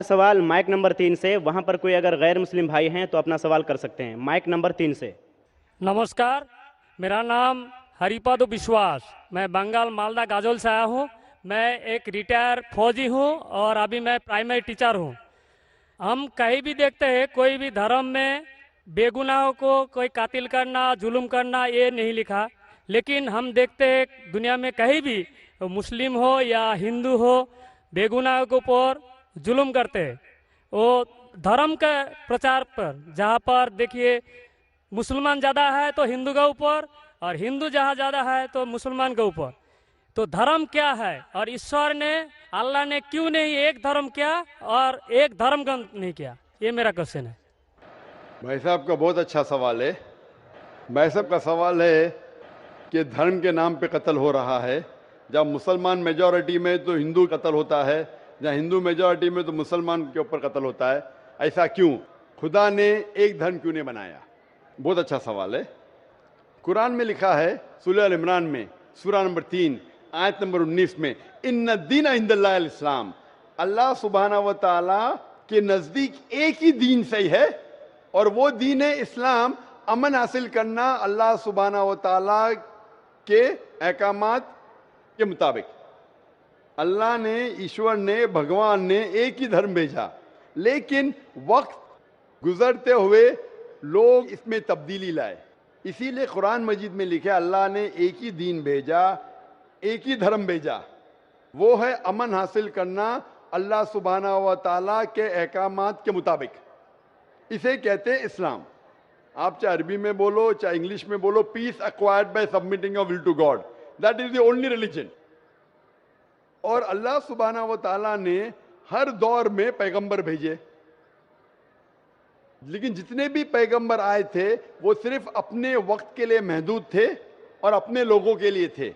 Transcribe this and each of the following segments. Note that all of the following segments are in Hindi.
सवाल माइक नंबर 3 से। वहां पर कोई अगर गैर मुस्लिम भाई हैं तो अपना सवाल कर सकते हैं। माइक नंबर 3 से। नमस्कार, मेरा नाम हरिपद विश्वास, मैं बंगाल मालदा गाजोल से आया हूँ। मैं एक रिटायर फौजी हूँ और अभी मैं प्राइमरी टीचर हूँ। हम कहीं भी देखते हैं कोई भी धर्म में बेगुनाहों को कोई कातिल करना, जुल्म करना, ये नहीं लिखा। लेकिन हम देखते हैं दुनिया में कहीं भी मुस्लिम हो या हिंदू हो, बेगुनाहों के ऊपर जुल्म करते हैं। वो धर्म के प्रचार पर, जहाँ पर देखिए मुसलमान ज़्यादा है तो हिंदू के ऊपर, और हिंदू जहाँ ज़्यादा है तो मुसलमान के ऊपर। तो धर्म क्या है, और ईश्वर ने, अल्लाह ने क्यों नहीं एक धर्म किया और एक धर्म का नहीं किया? ये मेरा क्वेश्चन है। भाई साहब का बहुत अच्छा सवाल है। भाई साहब का सवाल है कि धर्म के नाम पे कत्ल हो रहा है। जब मुसलमान मेजॉरिटी में तो हिंदू कत्ल होता है, जहाँ हिंदू मेजॉरिटी में तो मुसलमान के ऊपर कत्ल होता है। ऐसा क्यों? खुदा ने एक धर्म क्यों नहीं बनाया? बहुत अच्छा सवाल है। कुरान में लिखा है सूरह अल इमरान में, सूरा नंबर 3 आयत नंबर 19 में, इन्ना दीन इंदल्लाहिल इस्लाम, अल्लाह सुब्हानहू व तआला के नजदीक एक ही दीन सही है और वो दीन है इस्लाम। अमन हासिल करना अल्लाह सुब्हानहू व तआला के अहकामात के मुताबिक। अल्लाह ने, ईश्वर ने, भगवान ने एक ही धर्म भेजा, लेकिन वक्त गुजरते हुए लोग इसमें तब्दीली लाए। इसीलिए कुरान मजीद में लिखा अल्लाह ने एक ही दीन भेजा, एक ही धर्म भेजा, वो है अमन हासिल करना अल्लाह सुब्हानहू व तआला के अहकामात के मुताबिक। इसे कहते हैं इस्लाम। आप चाहे अरबी में बोलो चाहे इंग्लिश में बोलो, peace acquired by submitting your will to God, that is the only religion. और अल्लाह सुब्हानहू व तआला ने हर दौर में पैगंबर भेजे, लेकिन जितने भी पैगंबर आए थे वो सिर्फ अपने वक्त के लिए महदूद थे और अपने लोगों के लिए थे।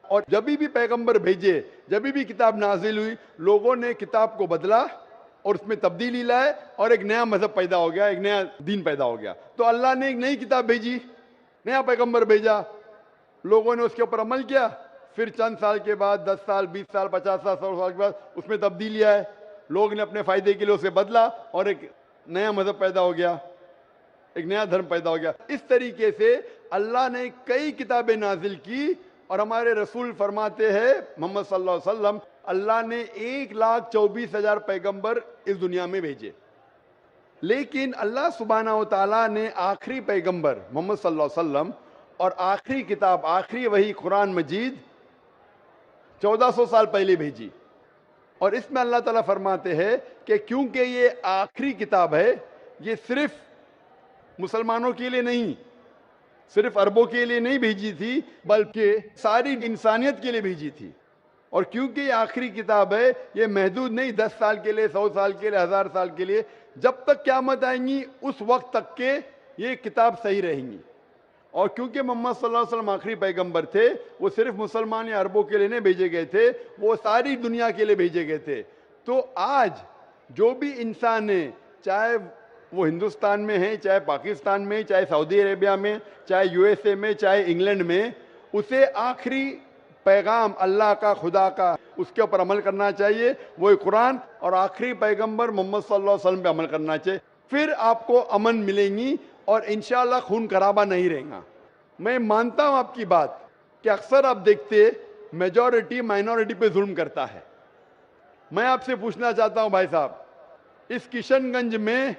और जब भी पैगंबर भेजे, जब भी किताब नाजिल हुई, लोगों ने किताब को बदला और उसमें तब्दीली लाए और एक नया मजहब पैदा हो गया, एक नया दीन पैदा हो गया। तो अल्लाह ने एक नई किताब भेजी, नया पैगंबर भेजा, लोगों ने उसके ऊपर अमल किया। फिर चंद साल के बाद, 10 साल, 20 साल, 50 साल, 100 साल के बाद उसमें तब्दीली आए, लोग ने अपने फायदे के लिए उसे बदला और एक नया मजहब पैदा हो गया, एक नया धर्म पैदा हो गया। इस तरीके से अल्लाह ने कई किताबें नाजिल की और हमारे रसूल फरमाते हैं मोहम्मद सल्लल्लाहु अलैहि वसल्लम, अल्लाह ने 1,24,000 पैगंबर इस दुनिया में भेजे। लेकिन अल्लाह सुब्हानहू तआला ने आखिरी पैगंबर मोहम्मद सल्लल्लाहु अलैहि वसल्लम और आखिरी किताब, आखिरी वही कुरान मजीद 1400 साल पहले भेजी। और इसमें अल्लाह ताला फरमाते हैं कि क्योंकि ये आखिरी किताब है, ये सिर्फ मुसलमानों के लिए नहीं, सिर्फ अरबों के लिए नहीं भेजी थी, बल्कि सारी इंसानियत के लिए भेजी थी। और क्योंकि ये आखिरी किताब है, ये महदूद नहीं 10 साल के लिए, 100 साल के लिए, 1000 साल के लिए, जब तक क़यामत आएंगी उस वक्त तक के ये किताब सही रहेंगी। और क्योंकि मोहम्मद सल्लल्लाहु अलैहि वसल्लम आखिरी पैगंबर थे, वो सिर्फ मुसलमान या अरबों के लिए नहीं भेजे गए थे, वो सारी दुनिया के लिए भेजे गए थे। तो आज जो भी इंसान है, चाहे वो हिंदुस्तान में है, चाहे पाकिस्तान में, चाहे सऊदी अरेबिया में, चाहे यूएसए में, चाहे इंग्लैंड में, उसे आखिरी पैगाम अल्लाह का, खुदा का, उसके ऊपर अमल करना चाहिए, वो कुरान और आखिरी पैगंबर मोहम्मद सल्लल्लाहु अलैहि वसल्लम पे अमल करना चाहिए। फिर आपको अमन मिलेंगी और इंशाअल्लाह खून खराबा नहीं रहेगा। मैं मानता हूं आपकी बात कि अक्सर आप देखते मेजॉरिटी माइनॉरिटी पे जुल्म करता है। मैं आपसे पूछना चाहता हूं भाई साहब, इस किशनगंज में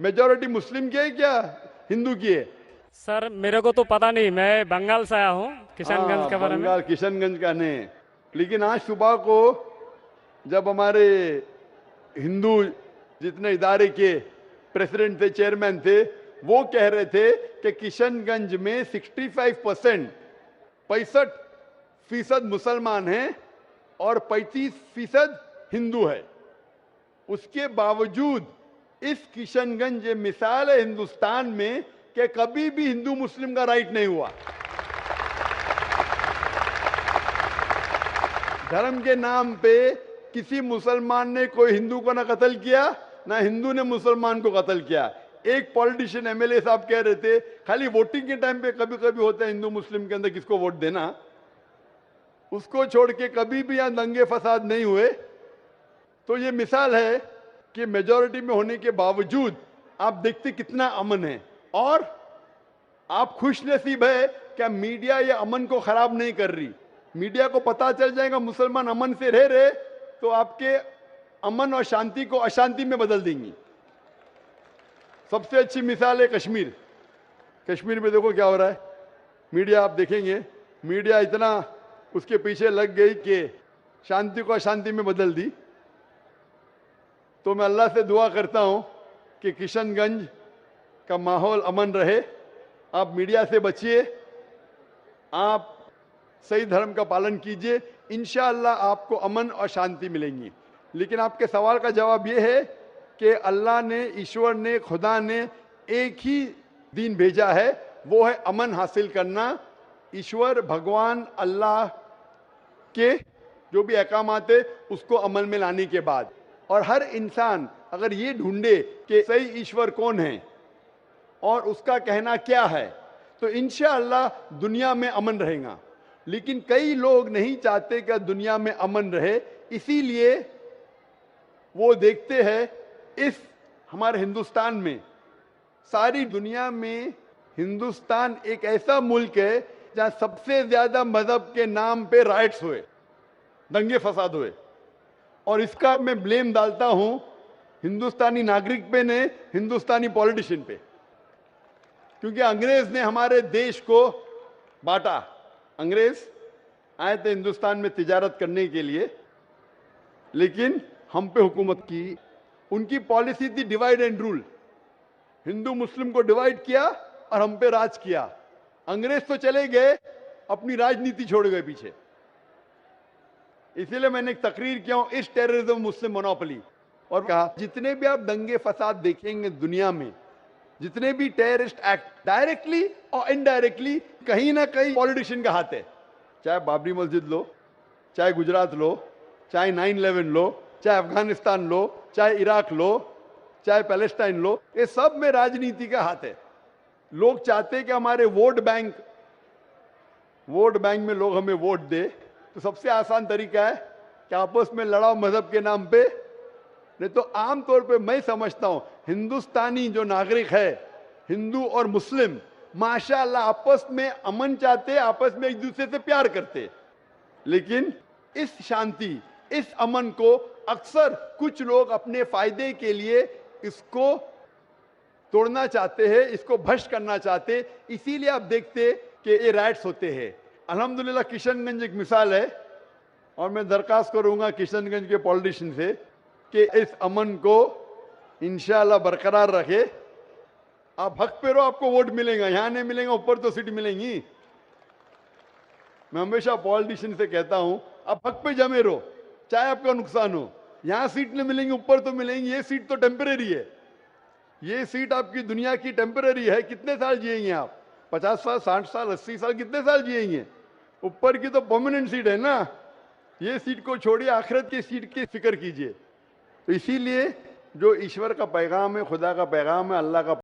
मेजॉरिटी मुस्लिम की है क्या हिंदू की है? सर मेरे को तो पता नहीं, मैं बंगाल से आया हूँ, किशनगंज के बारे में। बंगाल किशनगंज का नहीं, लेकिन आज सुबह को जब हमारे हिंदू जितने इदारे के प्रेसिडेंट थे, चेयरमैन थे, वो कह रहे थे कि किशनगंज में 65% मुसलमान हैं और 35% हिंदू है। उसके बावजूद इस किशनगंज मिसाल है हिंदुस्तान में कि कभी भी हिंदू मुस्लिम का राइट नहीं हुआ। धर्म के नाम पे किसी मुसलमान ने कोई हिंदू को ना कत्ल किया, ना हिंदू ने मुसलमान को कत्ल किया। एक पॉलिटिशियन एमएलए साहब कह रहे थे खाली वोटिंग के टाइम पे कभी कभी होता है हिंदू मुस्लिम के अंदर किसको वोट देना, उसको छोड़ के कभी भी यहां दंगे फसाद नहीं हुए। तो ये मिसाल है कि मेजॉरिटी में होने के बावजूद आप देखते कितना अमन है। और आप खुश नसीब है क्या मीडिया ये अमन को खराब नहीं कर रही। मीडिया को पता चल जाएगा मुसलमान अमन से रह रहे तो आपके अमन और शांति को अशांति में बदल देंगी। सबसे अच्छी मिसाल है कश्मीर। कश्मीर में देखो क्या हो रहा है। मीडिया आप देखेंगे, मीडिया इतना उसके पीछे लग गई कि शांति को अशांति में बदल दी। तो मैं अल्लाह से दुआ करता हूं कि किशनगंज का माहौल अमन रहे। आप मीडिया से बचिए, आप सही धर्म का पालन कीजिए, इंशाअल्लाह आपको अमन और शांति मिलेंगी। लेकिन आपके सवाल का जवाब ये है कि अल्लाह ने, ईश्वर ने, खुदा ने एक ही दीन भेजा है, वो है अमन हासिल करना। ईश्वर, भगवान, अल्लाह के जो भी अहकामात है उसको अमल में लाने के बाद, और हर इंसान अगर ये ढूंढे कि सही ईश्वर कौन है और उसका कहना क्या है, तो इंशाअल्लाह दुनिया में अमन रहेगा। लेकिन कई लोग नहीं चाहते कि दुनिया में अमन रहे, इसीलिए वो देखते हैं इस हमारे हिंदुस्तान में, सारी दुनिया में हिंदुस्तान एक ऐसा मुल्क है जहां सबसे ज्यादा मजहब के नाम पे राइट्स हुए, दंगे फसाद हुए। और इसका मैं ब्लेम डालता हूं हिंदुस्तानी नागरिक पे ने, हिंदुस्तानी पॉलिटिशियन पे, क्योंकि अंग्रेज ने हमारे देश को बांटा। अंग्रेज आए थे हिंदुस्तान में तिजारत करने के लिए, लेकिन हम पे हुकूमत की। उनकी पॉलिसी थी डिवाइड एंड रूल, हिंदू मुस्लिम को डिवाइड किया और हम पे राज किया। अंग्रेज तो चले गए, अपनी राजनीति छोड़ गए पीछे। इसीलिए मैंने एक तकरीर किया हूं, इस टेररिज्म मुस्लिम मोनोपोली, और कहा जितने भी आप दंगे फसाद देखेंगे दुनिया में, जितने भी टेररिस्ट एक्ट डायरेक्टली और इनडायरेक्टली कहीं ना कहीं पॉलिटिशियन का हाथ है। चाहे बाबरी मस्जिद लो, चाहे गुजरात लो, चाहे 9/11 लो, चाहे अफगानिस्तान लो, चाहे इराक लो, चाहे पैलेस्टाइन लो, ये सब में राजनीति का हाथ है। लोग चाहते हैं कि हमारे वोट बैंक में लोग हमें वोट दे, तो सबसे आसान तरीका है कि आपस में लड़ाओ मजहब के नाम पे। नहीं तो आमतौर पे मैं समझता हूं हिंदुस्तानी जो नागरिक है, हिंदू और मुस्लिम, माशाअल्लाह आपस में अमन चाहते, आपस में एक दूसरे से प्यार करते। लेकिन इस शांति, इस अमन को अक्सर कुछ लोग अपने फायदे के लिए इसको तोड़ना चाहते हैं, इसको भ्रष्ट करना चाहते। इसीलिए आप देखते कि ये राइट्स होते हैं। अल्हम्दुलिल्लाह किशनगंज एक मिसाल है, और मैं दरखास्त करूंगा किशनगंज के पॉलिटिशियन से कि इस अमन को इंशाअल्लाह बरकरार रखे। आप हक पे रहो, आपको वोट मिलेगा। यहां नहीं मिलेगा, ऊपर तो सीट मिलेंगी। मैं हमेशा पॉलिटिशियन से कहता हूं आप हक पे जमे रहो, चाहे आपका नुकसान हो। यहां सीट नहीं मिलेंगी, ऊपर तो मिलेंगी। ये सीट तो टेम्परेरी है, ये सीट आपकी दुनिया की टेम्परेरी है। कितने साल जिएंगे आप? 50 साल, 60 साल, 80 साल, कितने साल जिएंगे? ऊपर की तो परमानेंट सीट है ना। ये सीट को छोड़िए, आखिरत की सीट की फिक्र कीजिए। तो इसीलिए जो ईश्वर का पैगाम है, खुदा का पैगाम है, अल्लाह का